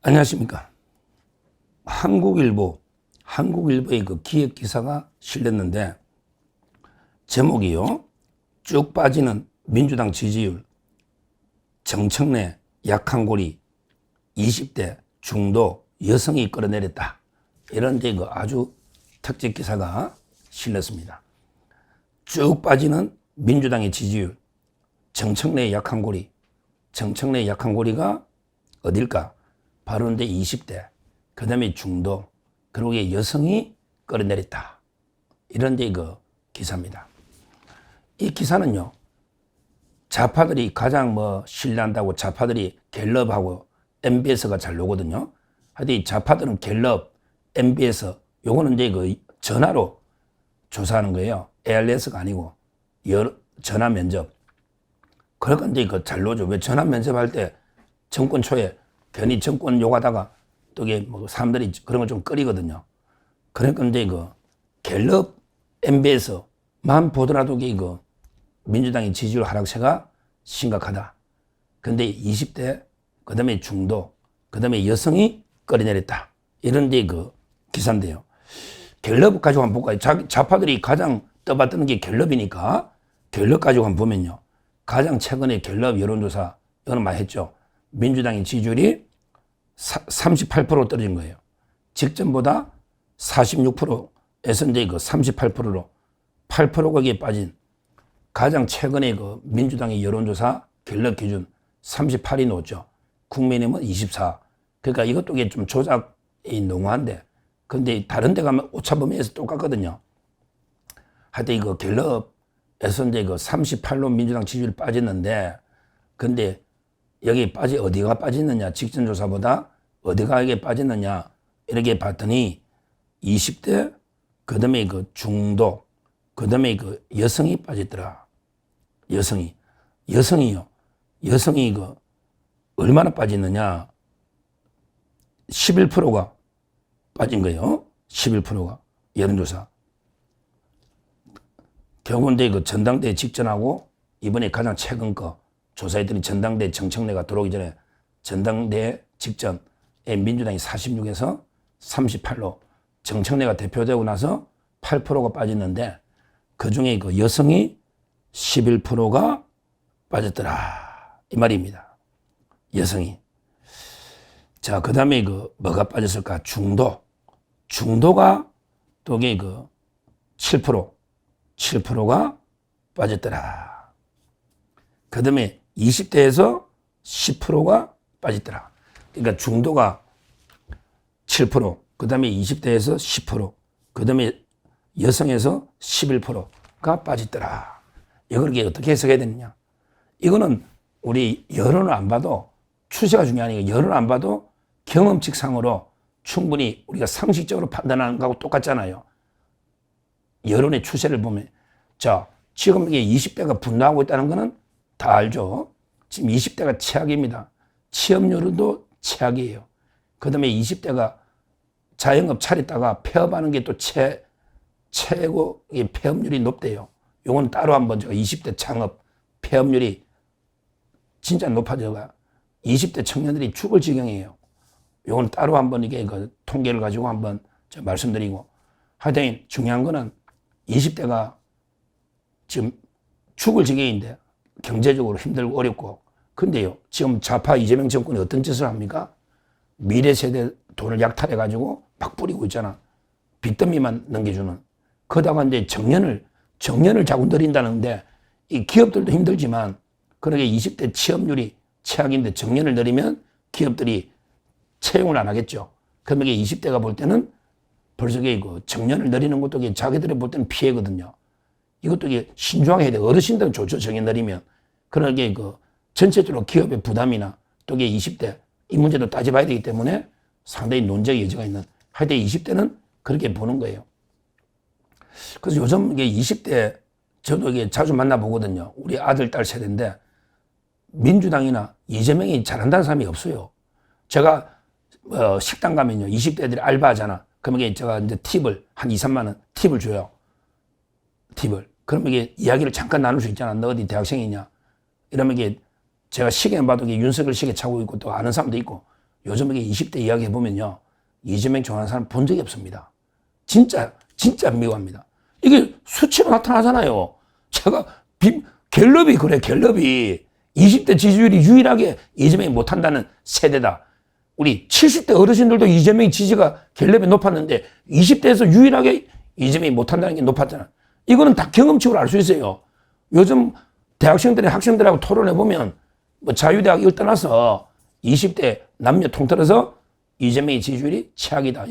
안녕하십니까. 한국일보의 그 기획 기사가 실렸는데, 제목이요. 쭉 빠지는 민주당 지지율, 정청래 약한 고리, 20대 중도 여성이 끌어내렸다. 이런 그 아주 특집 기사가 실렸습니다. 쭉 빠지는 민주당의 지지율, 정청래 약한 고리. 정청래 약한 고리가 어딜까? 바로 이제 20대, 그 다음에 중도, 그리고 여성이 끌어내렸다. 이런 그 기사입니다. 이 기사는요, 좌파들이 가장 신뢰한다고 좌파들이 갤럽하고 MBS가 잘 나오거든요. 하여튼 좌파들은 갤럽, MBS, 요거는 이제 그 전화로 조사하는 거예요. ARS가 아니고, 전화 면접. 그러니까 이제 그 잘 나오죠. 왜 전화 면접할 때 정권 초에 괜히 정권 욕하다가 또 이게 사람들이 그런 걸 좀 꺼리거든요. 그러니까 이제 그 갤럽, MBS만 보더라도 그 민주당의 지지율 하락세가 심각하다. 근데 20대, 그 다음에 중도, 그 다음에 여성이 끌어내렸다. 이런 데 그 기사인데요. 갤럽 가지고 한번 볼까요? 좌파들이 가장 떠받드는 게 갤럽이니까 갤럽 가지고 한번 보면요. 가장 최근에 갤럽 여론조사, 이거는 많이 했죠. 민주당의 지지율이 38% 떨어진 거예요. 직전보다 46%에서 이제 그 38%로 8% 거기에 빠진 가장 최근에 그 민주당의 여론조사 갤럽 기준 38이 나왔죠. 국민의힘은 24. 그러니까 이것도 이게 좀 조작이 농후한데, 근데 다른 데 가면 오차범위에서 똑같거든요. 하여튼 이거 갤럽에서 이제 그 38로 민주당 지지율이 빠졌는데, 근데 여기 어디가 빠졌느냐, 직전 조사보다 어디가 이게 빠졌느냐, 이렇게 봤더니 20대, 그 다음에 그 중도, 그 다음에 그 여성이 빠졌더라. 여성이요. 여성이 그 얼마나 빠졌느냐, 11%가 빠진 거예요. 11%가 여론조사. 경운대 그 전당대회 직전하고 이번에 가장 최근 거 조사했더니 전당대회 정청래가 들어오기 전에 전당대회 직전에 민주당이 46에서 38로 정청래가 대표되고 나서 8%가 빠졌는데, 그 중에 그 여성이 11%가 빠졌더라. 이 말입니다. 여성이. 자, 그 다음에 그 뭐가 빠졌을까? 중도가 또 이게 그 7%가 빠졌더라. 그 다음에 20대에서 10%가 빠졌더라. 그러니까 중도가 7%, 그 다음에 20대에서 10%, 그 다음에 여성에서 11%가 빠졌더라. 이걸 어떻게 해석해야 되느냐? 이거는 우리 여론을 안 봐도, 추세가 중요한 게 여론을 안 봐도 경험칙상으로 충분히 우리가 상식적으로 판단하는 거하고 똑같잖아요. 여론의 추세를 보면, 자, 지금 이게 20대가 분노하고 있다는 거는 다 알죠. 지금 20대가 최악입니다. 취업률도 최악이에요. 그 다음에 20대가 자영업 차렸다가 폐업하는 게 또 최고 폐업률이 높대요. 요건 따로 한번 제가 20대 창업 폐업률이 진짜 높아져가 20대 청년들이 죽을 지경이에요. 요건 따로 한번 이게 그 통계를 가지고 한번 제가 말씀드리고, 하여튼 중요한 거는 20대가 지금 죽을 지경인데 경제적으로 힘들고 어렵고, 근데요, 지금 좌파 이재명 정권이 어떤 짓을 합니까? 미래 세대 돈을 약탈해가지고 막 뿌리고 있잖아. 빚더미만 넘겨주는. 그러다가 이제 정년을 자꾸 늘린다는데, 이 기업들도 힘들지만, 그러게 20대 취업률이 최악인데 정년을 늘리면 기업들이 채용을 안 하겠죠. 그러면 이게 20대가 볼 때는 벌써 그 정년을 늘리는 것도 자기들이 볼 때는 피해거든요. 이것도 신중하게 해야 돼. 어르신들은 좋죠. 정년 늘리면. 그러게 그 전체적으로 기업의 부담이나 또 이게 20대 이 문제도 따져봐야 되기 때문에 상당히 논쟁의 여지가 있는, 하여튼 20대는 그렇게 보는 거예요. 그래서 요즘 이게 20대 저도 이게 자주 만나보거든요. 우리 아들, 딸 세대인데 민주당이나 이재명이 잘한다는 사람이 없어요. 제가 식당 가면요, 20대들이 알바하잖아. 그러면 제가 이제 팁을 한 2, 3만 원 팁을 줘요. 팁을. 그러면 이게 이야기를 잠깐 나눌 수 있잖아. 너 어디 대학생이냐? 이러면 이게 제가 시계만 봐도 윤석열 시계 차고 있고 또 아는 사람도 있고, 요즘 이게 20대 이야기 해보면요. 이재명 좋아하는 사람 본 적이 없습니다. 진짜 미워합니다. 이게 수치로 나타나잖아요. 제가 갤럽이 그래, 갤럽이 20대 지지율이 유일하게 이재명이 못한다는 세대다. 우리 70대 어르신들도 이재명 지지가 갤럽이 높았는데 20대에서 유일하게 이재명이 못한다는 게 높았잖아. 이거는 다 경험치로 알 수 있어요. 요즘 대학생들이 학생들하고 토론해보면 뭐 자유대학 이걸 떠나서 20대 남녀 통틀어서 이재명의 지지율이 최악이다.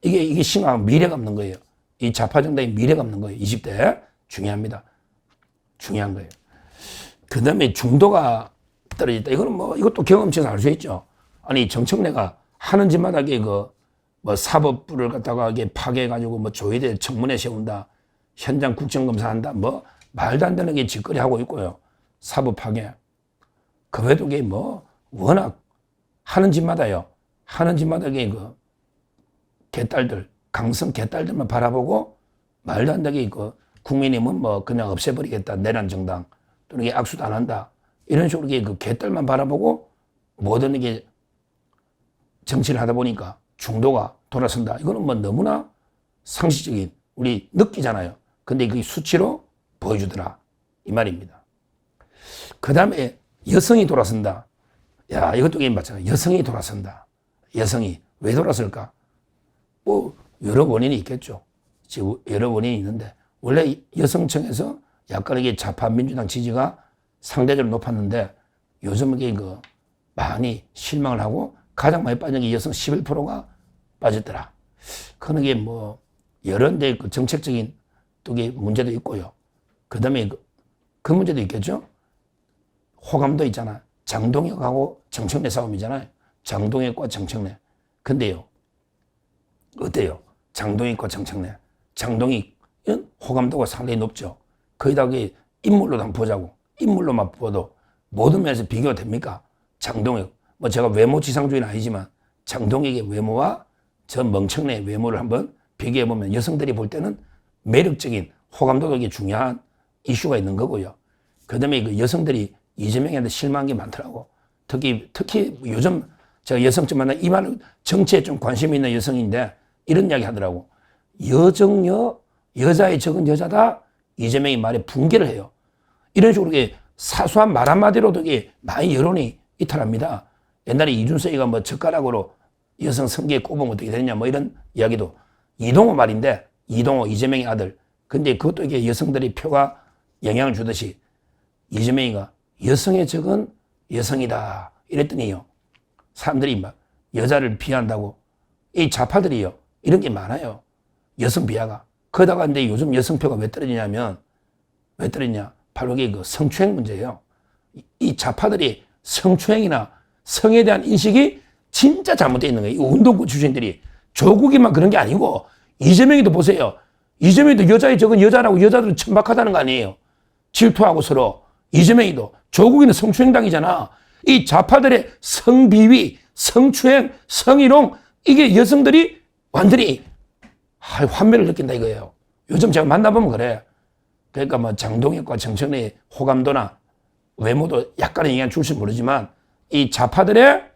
이게 심각한 미래가 없는 거예요. 이 좌파 정당의 미래가 없는 거예요. 20대. 중요합니다. 중요한 거예요. 그 다음에 중도가 떨어졌다. 이거는 뭐, 이것도 경험치에서 알 수 있죠. 아니, 정청래가 하는 짓마다 이게 뭐 사법부를 갖다가 이게 파괴해가지고 뭐 조의대 청문회 세운다. 현장 국정검사한다. 뭐 말도 안 되는 게 짓거리 하고 있고요. 사법 파괴. 그 외에도 이게 뭐 워낙 하는 짓마다요. 하는 짓마다 이게 개딸들, 강성 개딸들만 바라보고 말도 안 되게 국민의힘은 뭐 그냥 없애버리겠다. 내란 정당. 또는 이게 악수도 안 한다. 이런 식으로 이게 개딸만 바라보고 모든 이게 정치를 하다 보니까 중도가 돌아선다. 이거는 뭐 너무나 상식적인 우리 느끼잖아요. 근데 그게 수치로 보여주더라. 이 말입니다. 그 다음에 여성이 돌아선다. 야, 이것도 게임 맞잖아요. 여성이 돌아선다. 여성이 왜 돌아설까? 뭐 여러 원인이 있겠죠. 지금 여러 원인이 있는데 원래 여성층에서 약간 이게 좌파 민주당 지지가 상대적으로 높았는데 요즘 이게 많이 실망을 하고 가장 많이 빠진 게 여성 11%가 빠졌더라. 그런 게 뭐 여러 데 정책적인 또 문제도 있고요. 그 다음에 그 문제도 있겠죠. 호감도 있잖아. 장동혁하고 정청래 싸움이잖아요. 장동혁과 정청래. 근데요. 어때요? 장동혁과 정청래. 장동혁 호감도가 상당히 높죠. 거기다 인물로 한번 보자고. 인물로만 보도 모든 면에서 비교가 됩니까? 장동혁. 뭐 제가 외모 지상주의는 아니지만 장동혁의 외모와 저 멍청래의 외모를 한번 비교해보면 여성들이 볼 때는 매력적인 호감도가 이게 중요한 이슈가 있는 거고요. 그 다음에 여성들이 이재명한테 실망한 게 많더라고. 특히 요즘 제가 여성쯤 만나 이 말은 정치에 좀 관심이 있는 여성인데 이런 이야기 하더라고. 여자의 적은 여자다. 이재명이 말에 붕괴를 해요. 이런 식으로 사소한 말 한마디로도 많이 여론이 이탈합니다. 옛날에 이준석이가 뭐 젓가락으로 여성 성기에 꼽으면 어떻게 되느냐 뭐 이런 이야기도 이동호 말인데 이동호 이재명의 아들. 근데 그것도 여성들이 표가 영향을 주듯이 이재명이가 여성의 적은 여성이다 이랬더니요. 사람들이 막 여자를 비하한다고 이 좌파들이요. 이런 게 많아요. 여성 비하가. 그러다가 근데 요즘 여성표가 왜 떨어지냐면 왜 떨어지냐. 바로 이게 성추행 문제예요. 이 좌파들이 성추행이나 성에 대한 인식이 진짜 잘못되어 있는 거예요. 이 운동부 출신들이. 조국이만 그런 게 아니고 이재명이도 보세요. 이재명이도 여자의 적은 여자라고 여자들은 천박하다는 거 아니에요. 질투하고 서로. 이재명이도. 조국이는 성추행당이잖아. 이 좌파들의 성비위, 성추행, 성희롱 이게 여성들이 완전히 환멸을 느낀다 이거예요. 요즘 제가 만나보면 그래. 그러니까 뭐 장동혁과 정청래의 호감도나 외모도 약간의 영향을 줄지 모르지만 이 좌파들의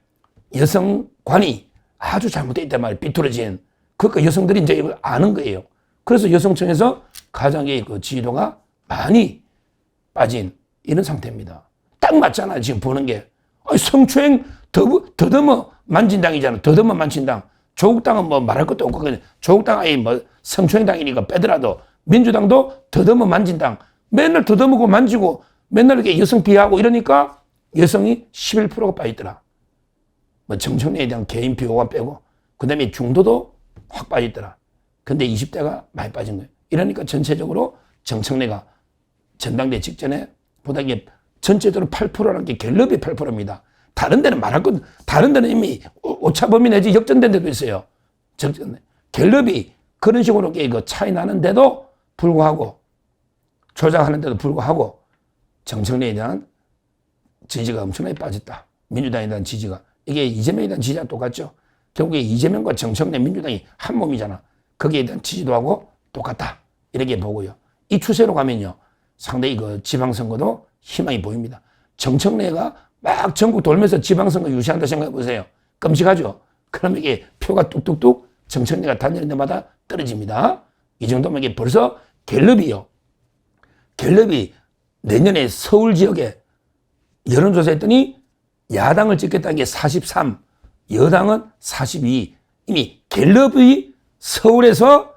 여성관이 아주 잘못되어 있단 말이에요. 삐뚤어진. 그러니까 여성들이 이제 이걸 아는 거예요. 그래서 여성층에서 가장의 지지도가 많이 빠진 이런 상태입니다. 딱 맞잖아요. 지금 보는 게. 성추행 더듬어 만진당이잖아. 더듬어 만진당. 조국당은 뭐 말할 것도 없고 조국당 아예 뭐 성추행당이니까 빼더라도 민주당도 더듬어 만진당. 맨날 더듬고 만지고 맨날 이렇게 여성 비하하고 이러니까 여성이 11%가 빠졌더라. 뭐 정청래에 대한 개인 비호가 빼고 그 다음에 중도도 확 빠졌더라. 근데 20대가 많이 빠진 거예요. 이러니까 전체적으로 정청래가 전당대 직전에 보다 이게 전체적으로 8%라는 게 갤럽이 8%입니다. 다른 데는 말할 것, 다른 데는 이미 오차범위 내지 역전된 데도 있어요. 갤럽이 그런 식으로 차이 나는데도 불구하고 조작하는데도 불구하고 정청래에 대한 지지가 엄청나게 빠졌다. 민주당에 대한 지지가. 이게 이재명에 대한 지지와 똑같죠. 결국에 이재명과 정청래 민주당이 한 몸이잖아. 거기에 대한 지지도 하고 똑같다. 이렇게 보고요. 이 추세로 가면요. 상당히 지방선거도 희망이 보입니다. 정청래가 막 전국 돌면서 지방선거 유시한다 생각해 보세요. 끔찍하죠. 그러면 이게 표가 뚝뚝뚝 정청래가 다니는 데마다 떨어집니다. 이 정도면 이게 벌써 갤럽이요. 갤럽이 내년에 서울 지역에 여론조사했더니 야당을 찍겠다는 게 43, 여당은 42. 이미 갤럽이 서울에서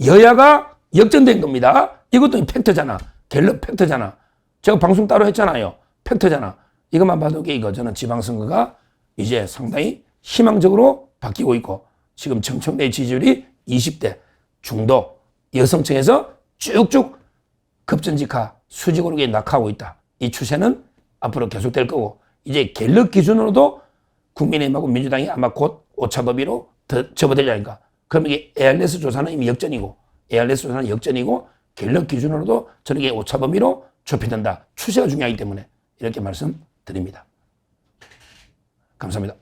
여야가 역전된 겁니다. 이것도 팩트잖아. 갤럽 팩트잖아. 제가 방송 따로 했잖아요. 팩트잖아. 이것만 봐도 이거 저는 지방선거가 이제 상당히 희망적으로 바뀌고 있고 지금 정청래 지지율이 20대 중도 여성층에서 쭉쭉 급전직하 수직으로 낙하하고 있다. 이 추세는 앞으로 계속될 거고 이제 갤럽 기준으로도 국민의힘하고 민주당이 아마 곧 오차범위로 더 접어들려니까 그럼 이게 ARS 조사는 이미 역전이고 ARS 조사는 역전이고 갤럽 기준으로도 저는 이게 오차범위로 좁혀진다. 추세가 중요하기 때문에 이렇게 말씀드립니다. 감사합니다.